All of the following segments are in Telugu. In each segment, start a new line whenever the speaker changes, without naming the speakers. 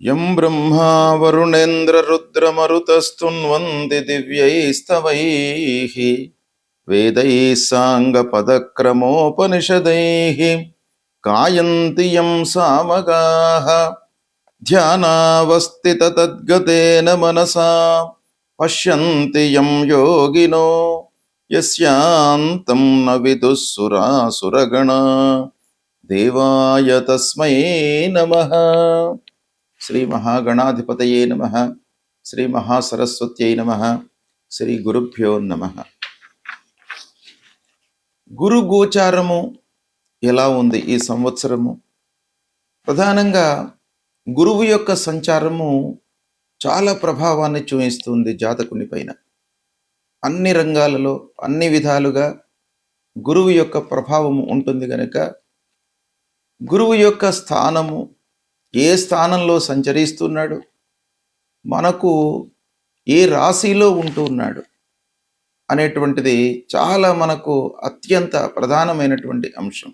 యం బ్రహ్మా వరుణేంద్ర రుద్రమరుతస్తున్వంది దివ్యైస్తవైః వేదైః సాంగపదక్రమోపనిషదైః గాయంతి యం సామగాః ధ్యానావస్థిత తద్గతేన మనసా పశ్యంతి యం యోగినో యస్యాంతం న విదుః సురాసురగణా దేవాయ తస్మై నమః. శ్రీ మహాగణాధిపతయే నమః. శ్రీ మహాసరస్వత్యై నమః. శ్రీ గురుభ్యో నమః. గురు గోచారము ఎలా ఉంది ఈ సంవత్సరము? ప్రధానంగా గురువు యొక్క సంచారము చాలా ప్రభావాన్ని చూపిస్తుంది జాతకుని పైన. అన్ని రంగాలలో అన్ని విధాలుగా గురువు యొక్క ప్రభావము ఉంటుంది కనుక గురువు యొక్క స్థానము ఏ స్థానంలో సంచరిస్తున్నాడు, మనకు ఏ రాశిలో ఉంటున్నాడు అనేటువంటిది చాలా మనకు అత్యంత ప్రధానమైనటువంటి అంశం.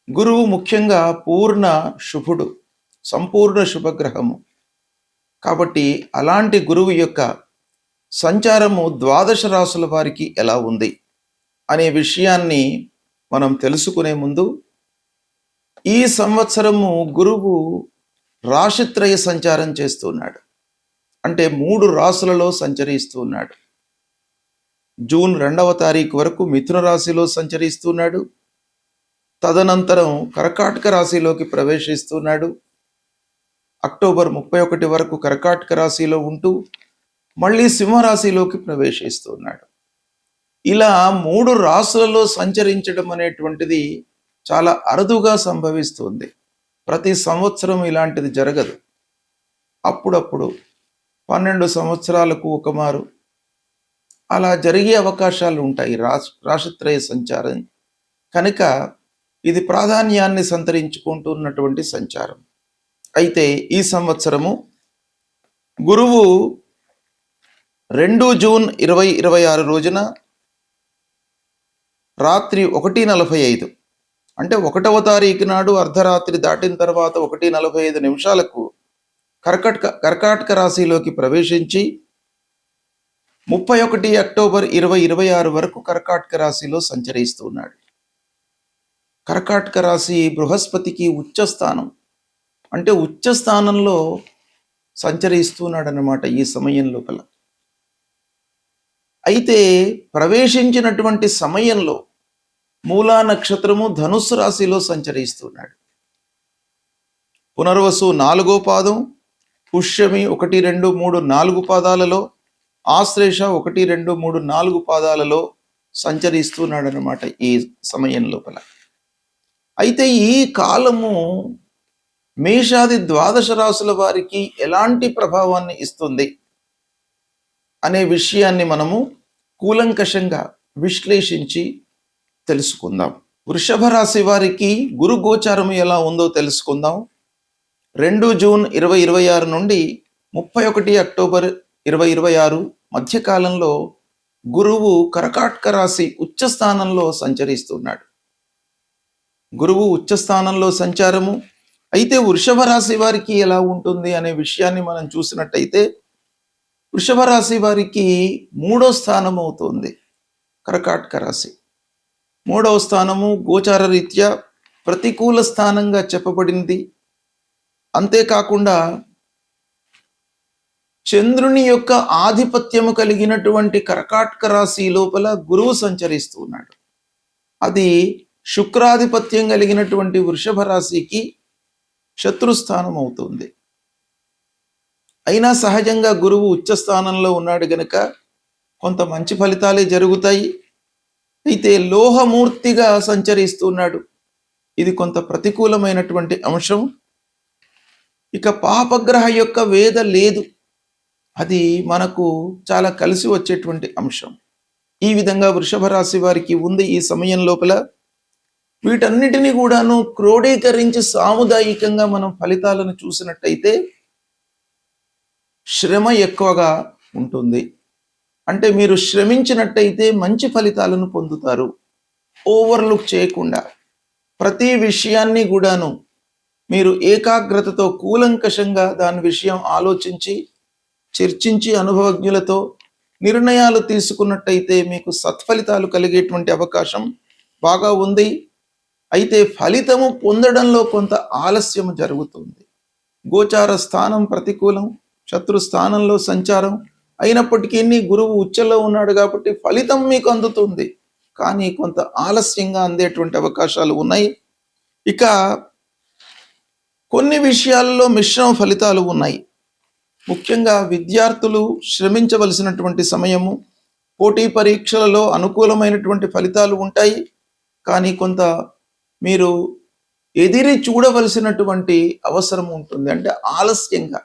గురువు ముఖ్యంగా పూర్ణ శుభుడు, సంపూర్ణ శుభగ్రహము. కాబట్టి అలాంటి గురువు యొక్క సంచారము ద్వాదశ రాశుల వారికి ఎలా ఉంది అనే విషయాన్ని మనం తెలుసుకునే ముందు, ఈ సంవత్సరము గురువు రాశిత్రయ సంచారం చేస్తున్నాడు. అంటే 3 రాశులలో సంచరిస్తున్నాడు. జూన్ 2వ తారీఖు వరకు మిథున రాశిలో సంచరిస్తున్నాడు. తదనంతరం కర్కాటక రాశిలోకి ప్రవేశిస్తున్నాడు. అక్టోబర్ 31 వరకు కర్కాటక రాశిలో ఉంటూ మళ్ళీ సింహరాశిలోకి ప్రవేశిస్తున్నాడు. ఇలా 3 రాశులలో సంచరించడం అనేటువంటిది చాలా అరుదుగా సంభవిస్తుంది. ప్రతి సంవత్సరం ఇలాంటిది జరగదు. అప్పుడప్పుడు 12 సంవత్సరాలకు ఒకమారు అలా జరిగే అవకాశాలు ఉంటాయి రాశిత్రయ సంచారం కనుక ఇది ప్రాధాన్యాన్ని సంతరించుకుంటున్నటువంటి సంచారం. అయితే ఈ సంవత్సరము గురువు 2 జూన్ 2026 రోజున రాత్రి 1:45 అంటే 1వ తారీఖు నాడు అర్ధరాత్రి దాటిన తర్వాత 1:45 నిమిషాలకు కర్కాటక రాశిలోకి ప్రవేశించి 31 అక్టోబర్ 2026 వరకు కర్కాటక రాశిలో సంచరిస్తున్నాడు. కర్కాటక రాశి బృహస్పతికి ఉచ్చస్థానం, అంటే ఉచ్చస్థానంలో సంచరిస్తున్నాడు అన్నమాట ఈ సమయం లోపల. అయితే ప్రవేశించినటువంటి సమయంలో మూలా నక్షత్రము ధనుస్సు రాశిలో సంచరిస్తున్నాడు. పునర్వసు 4వ పాదం, పుష్యమి 1, 2, 3, 4 పాదాలలో, ఆశ్లేష 1, 2, 3, 4 పాదాలలో సంచరిస్తున్నాడు అన్నమాట ఈ సమయం లోపల. అయితే ఈ కాలము మేషాది ద్వాదశ రాశుల వారికి ఎలాంటి ప్రభావాన్ని ఇస్తుంది అనే విషయాన్ని మనము కూలంకషంగా విశ్లేషించి తెలుసుకుందాం. వృషభ రాశి వారికి గురు గోచారం ఎలా ఉందో తెలుసుకుందాం. 2 జూన్ 2026 నుండి 31 అక్టోబర్ 2026 మధ్యకాలంలో గురువు కర్కాటక రాశి ఉచ్చస్థానంలో సంచరిస్తున్నాడు. గురువు ఉచ్చస్థానంలో సంచారము. అయితే వృషభ రాశి వారికి ఎలా ఉంటుంది అనే విషయాన్ని మనం చూసినట్టయితే వృషభ రాశి వారికి 3వ స్థానం అవుతుంది కర్కాటక రాశి. 3వ స్థానము గోచార రీత్యా ప్రతికూల స్థానంగా చెప్పబడింది. అంతేకాకుండా చంద్రుని యొక్క ఆధిపత్యము కలిగినటువంటి కర్కాటక రాశి లోపల గురువు సంచరిస్తున్నాడు. అది శుక్రాధిపత్యం కలిగినటువంటి వృషభ రాశికి శత్రుస్థానం అవుతుంది. అయినా సహజంగా గురువు ఉచ్చస్థానంలో ఉన్నాడు గనుక కొంత మంచి ఫలితాలే జరుగుతాయి. అయితే లోహమూర్తిగా సంచరిస్తున్నాడు, ఇది కొంత ప్రతికూలమైనటువంటి అంశం. ఇక పాపగ్రహ యొక్క వేద లేదు, అది మనకు చాలా కలిసి వచ్చేటువంటి అంశం. ఈ విధంగా వృషభ రాశి వారికి ఉంది ఈ సమయం లోపల. వీటన్నిటినీ కూడాను క్రోడీకరించి సాముదాయికంగా మనం ఫలితాలను చూసినట్టయితే శ్రమ ఎక్కువగా ఉంటుంది. అంటే మీరు శ్రమించినట్టయితే మంచి ఫలితాలను పొందుతారు. ఓవర్లుక్ చేయకుండా ప్రతి విషయాన్ని కూడాను మీరు ఏకాగ్రతతో కూలంకషంగా దాని విషయం ఆలోచించి చర్చించి అనుభవజ్ఞులతో నిర్ణయాలు తీసుకున్నట్టయితే మీకు సత్ఫలితాలు కలిగేటువంటి అవకాశం బాగా ఉంది. అయితే ఫలితము పొందడంలో కొంత ఆలస్యం జరుగుతుంది. గోచార స్థానం ప్రతికూలం, శత్రు స్థానంలో సంచారం అయినప్పటికీ గురువు ఉచ్చలో ఉన్నాడు కాబట్టి ఫలితం మీకు అందుతుంది, కానీ కొంత ఆలస్యంగా అందేటువంటి అవకాశాలు ఉన్నాయి. ఇక కొన్ని విషయాల్లో మిశ్రమ ఫలితాలు ఉన్నాయి. ముఖ్యంగా విద్యార్థులు శ్రమించవలసినటువంటి సమయము, పోటీ పరీక్షలలో అనుకూలమైనటువంటి ఫలితాలు ఉంటాయి, కానీ కొంత మీరు ఎదిరి చూడవలసినటువంటి అవసరం ఉంటుంది. అంటే ఆలస్యంగా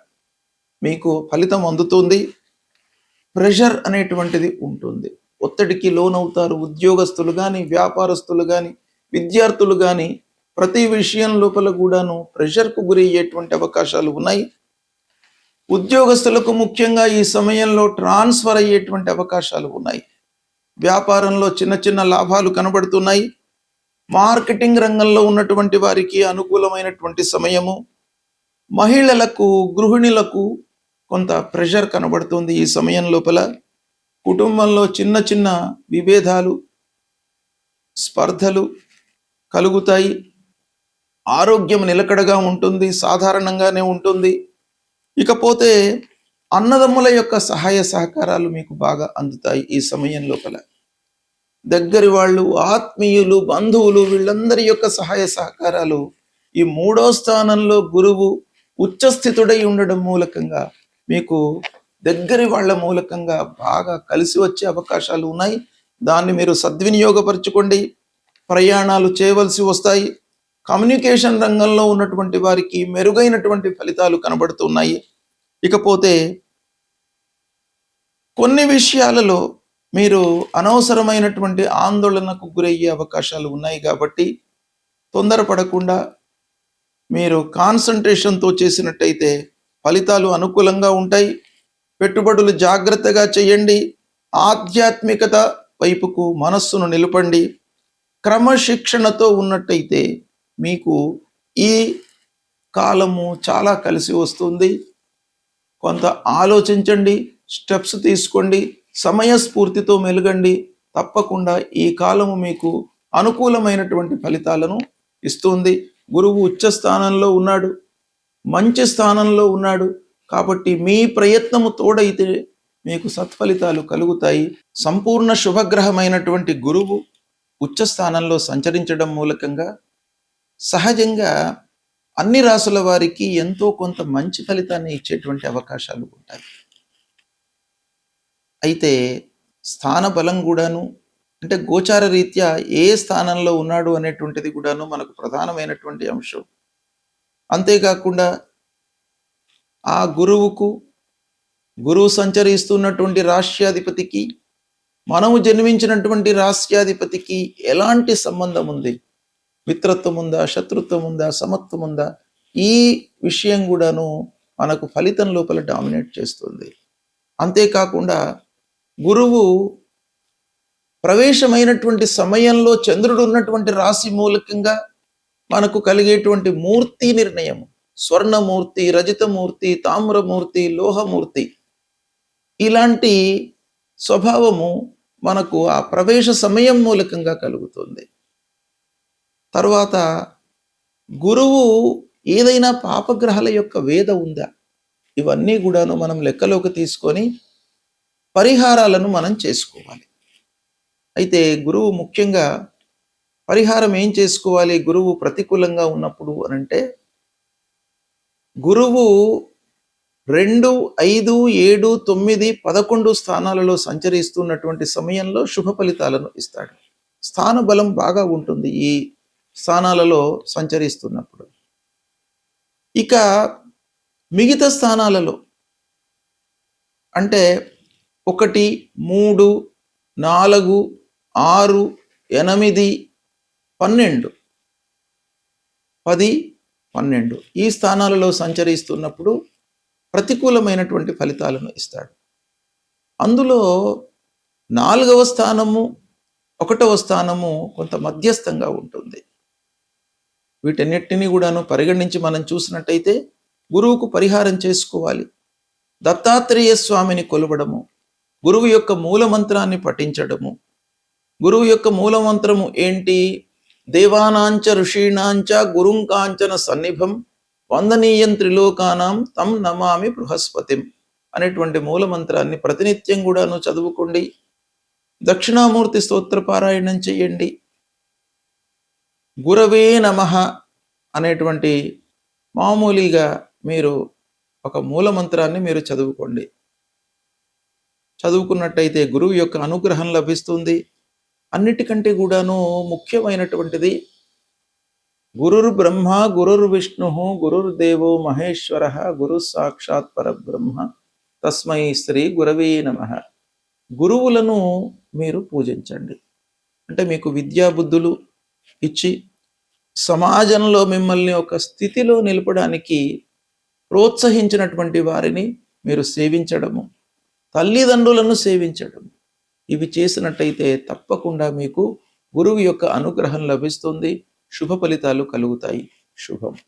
మీకు ఫలితం అందుతుంది. ప్రెషర్ అనేటువంటిది ఉంటుంది, ఒత్తిడికి లోనవుతారు. ఉద్యోగస్తులు కానీ, వ్యాపారస్తులు కానీ, విద్యార్థులు కానీ ప్రతి విషయం లోపల కూడాను ప్రెషర్కు గురయ్యేటువంటి అవకాశాలు ఉన్నాయి. ఉద్యోగస్తులకు ముఖ్యంగా ఈ సమయంలో ట్రాన్స్ఫర్ అయ్యేటువంటి అవకాశాలు ఉన్నాయి. వ్యాపారంలో చిన్న చిన్న లాభాలు కనబడుతున్నాయి. మార్కెటింగ్ రంగంలో ఉన్నటువంటి వారికి అనుకూలమైనటువంటి సమయము. మహిళలకు, గృహిణులకు కొంత ప్రెషర్ కనబడుతుంది ఈ సమయం లోపల. కుటుంబంలో చిన్న చిన్న విభేదాలు, స్పర్ధలు కలుగుతాయి. ఆరోగ్యం నిలకడగా ఉంటుంది, సాధారణంగానే ఉంటుంది. ఇకపోతే అన్నదమ్ముల యొక్క సహాయ సహకారాలు మీకు బాగా అందుతాయి ఈ సమయం లోపల. దగ్గరి వాళ్ళు, ఆత్మీయులు, బంధువులు వీళ్ళందరి యొక్క సహాయ సహకారాలు ఈ 3వ స్థానంలో గురువు ఉచ్చస్థితుడై ఉండడం మూలకంగా మీకు దగ్గరి వాళ్ళ మూలకంగా బాగా కలిసి వచ్చే అవకాశాలు ఉన్నాయి. దాన్ని మీరు సద్వినియోగపరచుకోండి. ప్రయాణాలు చేయవలసి వస్తాయి. కమ్యూనికేషన్ రంగంలో ఉన్నటువంటి వారికి మెరుగైనటువంటి ఫలితాలు కనబడుతున్నాయి. ఇకపోతే కొన్ని విషయాలలో మీరు అనవసరమైనటువంటి ఆందోళనకు గురయ్యే అవకాశాలు ఉన్నాయి కాబట్టి తొందరపడకుండా మీరు కాన్సంట్రేషన్తో చేసినట్టయితే ఫలితాలు అనుకూలంగా ఉంటాయి. పెట్టుబడులు జాగ్రత్తగా చేయండి. ఆధ్యాత్మికత వైపుకు మనస్సును నిలపండి. క్రమశిక్షణతో ఉన్నట్టయితే మీకు ఈ కాలము చాలా కలిసి వస్తుంది. కొంత ఆలోచించండి, స్టెప్స్ తీసుకోండి, సమయస్ఫూర్తితో మెలగండి. తప్పకుండా ఈ కాలము మీకు అనుకూలమైనటువంటి ఫలితాలను ఇస్తుంది. గురువు ఉచ్చ స్థానంలో ఉన్నాడు, మంచి స్థానంలో ఉన్నాడు కాబట్టి మీ ప్రయత్నము తోడైతే మీకు సత్ఫలితాలు కలుగుతాయి. సంపూర్ణ శుభగ్రహమైనటువంటి గురువు ఉచ్చ స్థానంలో సంచరించడం మూలకంగా సహజంగా అన్ని రాసుల వారికి ఎంతో కొంత మంచి ఫలితాన్ని ఇచ్చేటువంటి అవకాశాలు ఉంటాయి. అయితే స్థాన బలం కూడాను, అంటే గోచార రీత్యా ఏ స్థానంలో ఉన్నాడు అనేటువంటిది కూడాను మనకు ప్రధానమైనటువంటి అంశం. అంతేకాకుండా ఆ గురువుకు, గురువు సంచరిస్తున్నటువంటి రాష్ట్రాధిపతికి, మనము జన్మించినటువంటి రాష్ట్రాధిపతికి ఎలాంటి సంబంధం ఉంది? మిత్రత్వం ఉందా, శత్రుత్వం ఉందా, సమత్వం ఉందా? ఈ విషయం కూడాను మనకు ఫలితం లోపల డామినేట్ చేస్తుంది. అంతేకాకుండా గురువు ప్రవేశమైనటువంటి సమయంలో చంద్రుడు ఉన్నటువంటి రాశి మూలకంగా మనకు కలిగేటువంటి మూర్తి నిర్ణయము, స్వర్ణమూర్తి, రజతమూర్తి, తామ్రమూర్తి, లోహమూర్తి, ఇలాంటి స్వభావము మనకు ఆ ప్రవేశ సమయం మూలకంగా కలుగుతుంది. తర్వాత గురువు ఏదైనా పాపగ్రహాల యొక్క వేద ఉందా? ఇవన్నీ కూడాను మనం లెక్కలోకి తీసుకొని పరిహారాలను మనం చేసుకోవాలి. అయితే గురువు ముఖ్యంగా పరిహారం ఏం చేసుకోవాలి గురువు ప్రతికూలంగా ఉన్నప్పుడు అనంటే? గురువు 2, 5, 7, 9, 11 స్థానాలలో సంచరిస్తున్నటువంటి సమయంలో శుభ ఫలితాలను ఇస్తాడు. స్థాన బలం బాగా ఉంటుంది ఈ స్థానాలలో సంచరిస్తున్నప్పుడు. ఇక మిగతా స్థానాలలో అంటే 1, 3, 4, 6, 8, 12, 10, 12 ఈ స్థానాలలో సంచరిస్తున్నప్పుడు ప్రతికూలమైనటువంటి ఫలితాలను ఇస్తాడు. అందులో 4వ స్థానము, 1వ స్థానము కొంత మధ్యస్థంగా ఉంటుంది. వీటన్నిటిని కూడాను పరిగణించి మనం చూసినట్టయితే గురువుకు పరిహారం చేసుకోవాలి. దత్తాత్రేయ స్వామిని కొలవడము, గురువు యొక్క మూలమంత్రాన్ని పఠించడము. గురువు యొక్క మూలమంత్రము ఏంటి? దేవానాంచ ఋషీణాంచ గురుం కాంచన సన్నిభం వందనీయం త్రిలోకానాం తం నమామి బృహస్పతిం అనేటువంటి మూలమంత్రాన్ని ప్రతినిత్యం కూడాను చదువుకోండి. దక్షిణామూర్తి స్తోత్ర పారాయణం చెయ్యండి. గురవే నమః అనేటువంటి మామూలుగా మీరు ఒక మూలమంత్రాన్ని మీరు చదువుకోండి. చదువుకున్నట్టయితే గురువు యొక్క అనుగ్రహం లభిస్తుంది. అన్నిటికంటే కూడాను ముఖ్యమైనటువంటిది గురుర్ బ్రహ్మ గురుర్ విష్ణు గురుర్దేవో మహేశ్వర గురు సాక్షాత్ పరబ్రహ్మ తస్మై శ్రీ గురవే నమః. గురువులను మీరు పూజించండి. అంటే మీకు విద్యాబుద్ధులు ఇచ్చి సమాజంలో మిమ్మల్ని ఒక స్థితిలో నిలపడానికి ప్రోత్సహించినటువంటి వారిని మీరు సేవించడము, తల్లిదండ్రులను సేవించడం, ఇవి చేసినట్టయితే తప్పకుండా మీకు గురువు యొక్క అనుగ్రహం లభిస్తుంది. శుభ ఫలితాలు కలుగుతాయి. శుభం.